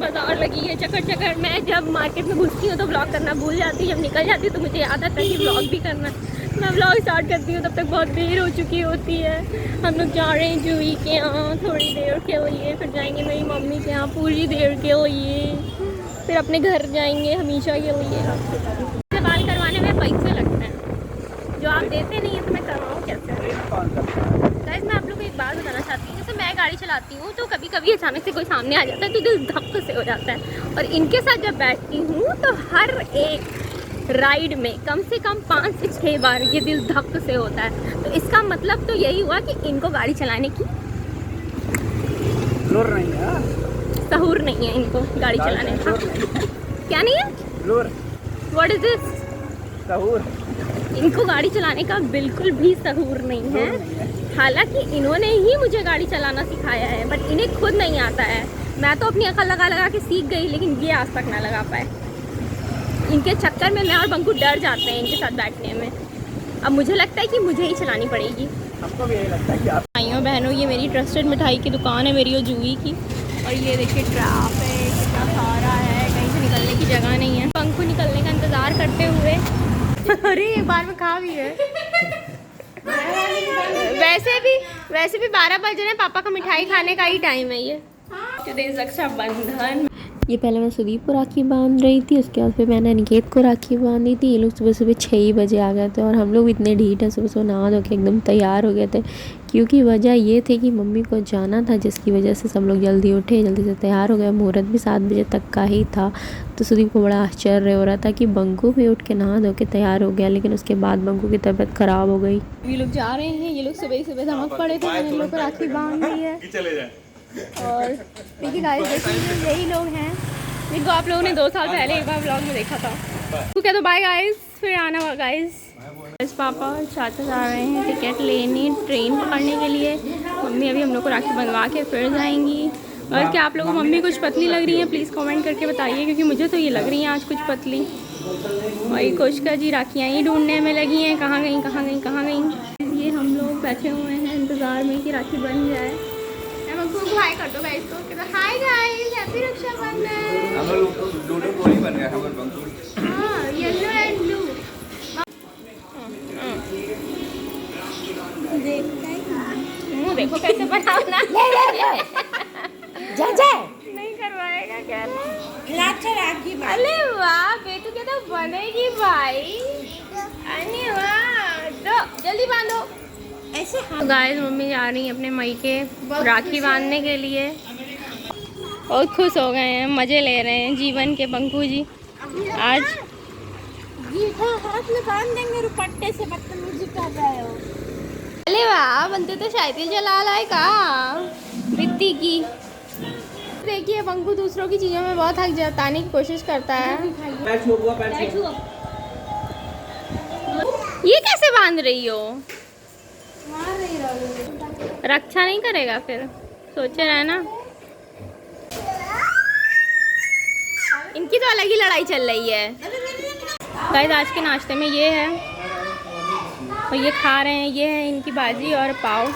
बाजार लगी है चक्कर चक्कर। मैं जब मार्केट में घुसती हूँ तो ब्लॉग करना भूल जाती हूँ, जब निकल जाती हूँ तो मुझे याद आता है कि ब्लॉग भी करना। मैं ब्लॉग स्टार्ट करती हूँ तब तक बहुत देर हो चुकी होती है। हम लोग जा रहे हैं जूही के यहाँ थोड़ी देर के लिए, फिर जाएंगे मेरी मम्मी के यहाँ पूरी देर के लिए, फिर अपने घर जाएंगे हमेशा के लिए। बाल करवाने में पैसे लगते हैं जो आप देते नहीं है, तो मैं करवाऊँ कैसे? गाइस मैं आप लोगों को एक बात बताना चाहती हूँ, जैसे मैं गाड़ी चलाती हूँ तो कभी कभी अचानक से कोई सामने आ जाता है तो दिल धक से हो जाता है, और इनके साथ जब बैठती हूँ तो हर एक राइड में कम से कम 5 से 6 बार ये दिल धक से होता है। तो इसका मतलब तो यही हुआ कि इनको गाड़ी चलाने की सहूर नहीं है, इनको गाड़ी चलाने का क्या नहीं है, व्हाट इज दिस, सहूर। इनको गाड़ी चलाने का बिल्कुल भी सहूर नहीं है। हालांकि इन्होंने ही मुझे गाड़ी चलाना सिखाया है, बट इन्हें खुद नहीं आता है। मैं तो अपनी अकल लगा लगा के सीख गई, लेकिन ये आज तक ना लगा पाए। इनके चक्कर में मैं और बंकू डर जाते हैं इनके साथ बैठने में। अब मुझे लगता है कि मुझे ही चलानी पड़ेगी। हमको भी यही लगता है कि आप भाइयों बहनों, ये मेरी ट्रस्टेड मिठाई की दुकान है, मेरी और जूही की। और ये देखिए ट्रैफिक कितना सारा है, कहीं से निकलने की जगह नहीं है। बंकू निकलने का इंतज़ार करते हुए अरे एक बार में खा भी है। वैसे भी 12 बज रहे हैं, पापा का मिठाई खाने का ही टाइम है ये। Today is Raksha Bandhan. ये पहले मैं सुदीप को राखी बांध रही थी, उसके बाद फिर मैंने अनिकेत को राखी बांधी थी। ये लोग सुबह सुबह 6 ही बजे आ गए थे, और हम लोग इतने ढीठ हैं, सुबह सुबह नहा धो के एकदम तैयार हो गए थे, क्योंकि वजह ये थी कि मम्मी को जाना था, जिसकी वजह से सब लोग जल्दी उठे, जल्दी से तैयार हो गए। मुहूर्त भी 7 बजे तक का ही था। तो सुदीप को बड़ा आश्चर्य हो रहा था कि बंकू भी उठ के नहा धो के तैयार हो गया, लेकिन उसके बाद बंकू की तबीयत ख़राब हो गई। ये लोग जा रहे हैं, ये लोग सुबह ही सुबह धमक पड़े थे, मैंने इन लोग को राखी बांध दी है। और देखिए गाइस, देखिए यही लोग हैं जिनको आप लोगों ने 2 साल पहले एक बार व्लॉग में देखा था। तो क्या, तो बाय गाइस, फिर आना हुआ गाइस। पापा और चाचा जा रहे हैं टिकट लेने ट्रेन पकड़ने के लिए। मम्मी अभी हम लोग को राखी बंधवा के फिर जाएंगी। और क्या आप लोगों को मम्मी कुछ पतली लग रही है, प्लीज़ कमेंट करके बताइए, क्योंकि मुझे तो ये लग रही है आज कुछ पतली। और ये कोशिका जी राखियाँ ही ढूंढने में लगी हैं, कहाँ गई कहाँ गई कहाँ गई। ये हम लोग बैठे हुए हैं इंतज़ार में कि राखी बन जाए। हाय कर दो गाइस को, हाय गाइस, हैप्पी रक्षाबंधन। हम लोग डूडू गोली बन गया, हम बंकू। हां, येलो एंड ब्लू। देखो कैसे बनाना। जा जा नहीं करवाएगा क्या? लाचा राखी। अरे वाह बेटू, क्या तो बनेगी भाई। अरे वाह, तो जल्दी बांधो ऐसे। तो गाइस मम्मी जा रही है अपने मायके राखी बांधने के लिए, और खुश हो गए हैं, मज़े ले रहे हैं जीवन के बंकू जी। आज हाथ में बांध देंगे रुपट्टे से, बदतमीजी कर रहे हो। अरे वाह, बनते तो साइकिल चला लाए का बित्ती की। देखिए बंकू दूसरों की चीज़ों में बहुत हक जताने की कोशिश करता है। ये कैसे बांध रही हो? रक्षा नहीं करेगा फिर, सोचे रहे ना। इनकी तो अलग ही लड़ाई चल रही है। गाइस आज के नाश्ते में ये है, और ये खा रहे हैं, ये है इनकी भाजी और पाव।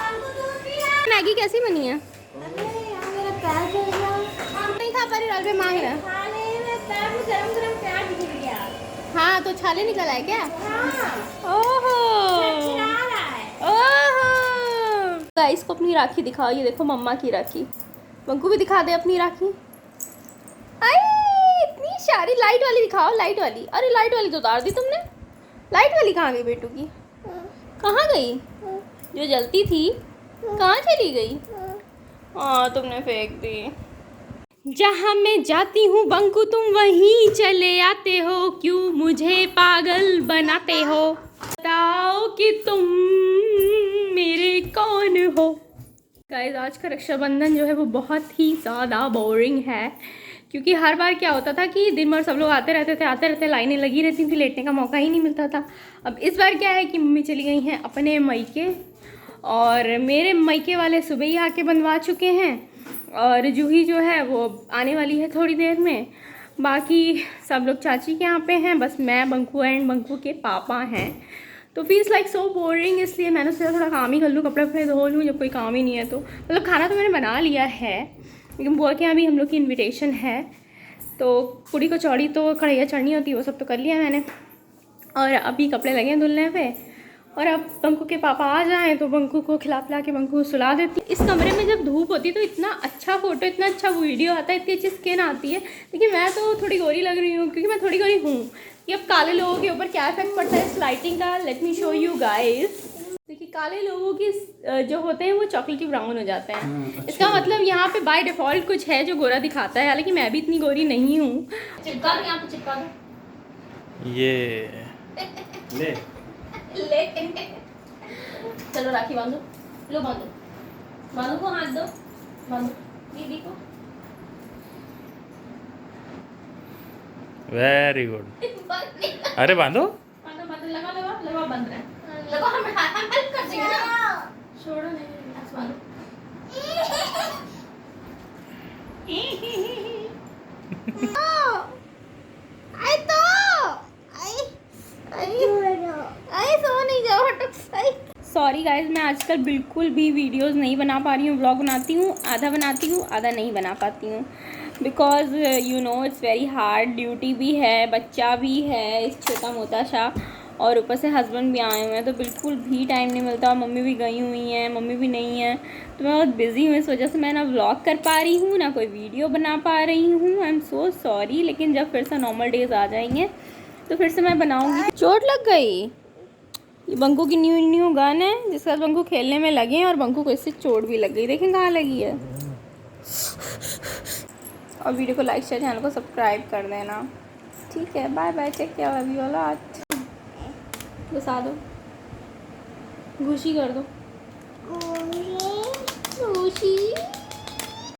मैगी कैसी बनी है? नहीं खा पा रही, रात में मांग रहा है। हाँ तो छाले निकल आए क्या? ओहो ओहो। गाइस को अपनी राखी दिखाओ, ये देखो मम्मा की राखी। बंकू भी दिखा दे अपनी राखी। आई इतनी सारी। लाइट वाली दिखाओ, लाइट वाली। अरे लाइट वाली तो उतार दी तुमने। लाइट वाली कहाँ गई बेटू की? कहाँ गई? जो जलती थी कहाँ चली गई? हाँ तुमने फेंक दी। जहाँ मैं जाती हूँ बंकू तुम वहीं चले आते हो, क्यों मुझे पागल बनाते हो? बताओ कि तुम मेरे कौन हो? गाइस आज का रक्षाबंधन जो है वो बहुत ही ज़्यादा बोरिंग है, क्योंकि हर बार क्या होता था कि दिन भर सब लोग आते रहते, लाइनें लगी रहती थी, लेटने का मौका ही नहीं मिलता था। अब इस बार क्या है कि मम्मी चली गई हैं अपने मायके, और मेरे मायके वाले सुबह ही आके बनवा चुके हैं, और जूही जो है वो आने वाली है थोड़ी देर में। बाकी सब लोग चाची के यहाँ पे हैं, बस मैं, बंकू एंड बंकू के पापा हैं। तो फील्स लाइक सो बोरिंग, इसलिए मैंने सोचा थोड़ा काम ही कर लूँ, कपड़े वपड़े धो लूँ जब कोई काम ही नहीं है। तो मतलब खाना तो मैंने बना लिया है, लेकिन बुआ के यहाँ भी हम लोग की इन्विटेशन है, तो पूड़ी को चौड़ी तो कढ़ैया चढ़नी होती है, वो सब तो कर लिया मैंने। और अभी कपड़े लगे हैं धुलने पे। और अब बंकू के पापा आ जाएं तो बंकू को खिला पिला के बंकू को सुला देती। इस कमरे में जब धूप होती है तो इतना अच्छा फ़ोटो, इतना अच्छा वीडियो आता है, इतनी अच्छी स्किन आती है। लेकिन मैं तो थोड़ी गोरी लग रही हूँ क्योंकि मैं थोड़ी गोरी हूँ। कि अब काले लोगों के ऊपर क्या इफेक्ट पड़ता है इस लाइटिंग का, let me show you guys. देखिए काले लोगों की जो होते हैं वो चॉकलेटी ब्राउन हो जाते हैं। इसका मतलब यहाँ पे बाय डिफ़ॉल्ट कुछ है जो गोरा दिखाता है, हालांकि मैं भी इतनी गोरी नहीं हूँ। चिपका दो यहाँ पे, चिपका दो ये ले चलो राखी बांधो, लो बांधो, बांधो को हाथ दो, बांधो दीदी को। Very good. अरे बांधो, बांधो बांधो, लगा लगा लगा, बंद रहा है, लगा। हम हेल्प कर देंगे ना, छोड़ो नहीं, ऐसे बांधो। सॉरी गाइज, मैं आजकल बिल्कुल भी वीडियोस नहीं बना पा रही हूँ। व्लॉग बनाती हूँ, आधा नहीं बना पाती हूँ। Because you know it's very hard, duty भी है, बच्चा भी है इस छोटा मोटा सा, और ऊपर से हस्बैंड भी आए हुए हैं, तो बिल्कुल भी टाइम नहीं मिलता। मम्मी भी गई हुई हैं, मम्मी भी नहीं है, तो मैं बहुत बिज़ी हूँ। इस वजह से मैं ना व्लॉग कर पा रही हूँ, ना कोई वीडियो बना पा रही हूँ। I am so sorry. लेकिन जब फिर से नॉर्मल डेज आ जाएंगे तो फिर से मैं बनाऊँगी। चोट लग गई। ये बंकू की न्यू गन है जिसके साथ बंकू खेलने में लगे हैं, और बंकू को इससे चोट भी लग गई। देखें कहाँ लगी है। और वीडियो को लाइक शेयर, चैनल को सब्सक्राइब कर देना। ठीक है, bye bye, take care, love you all. घुसा दो, घुशी कर दो, घुशी।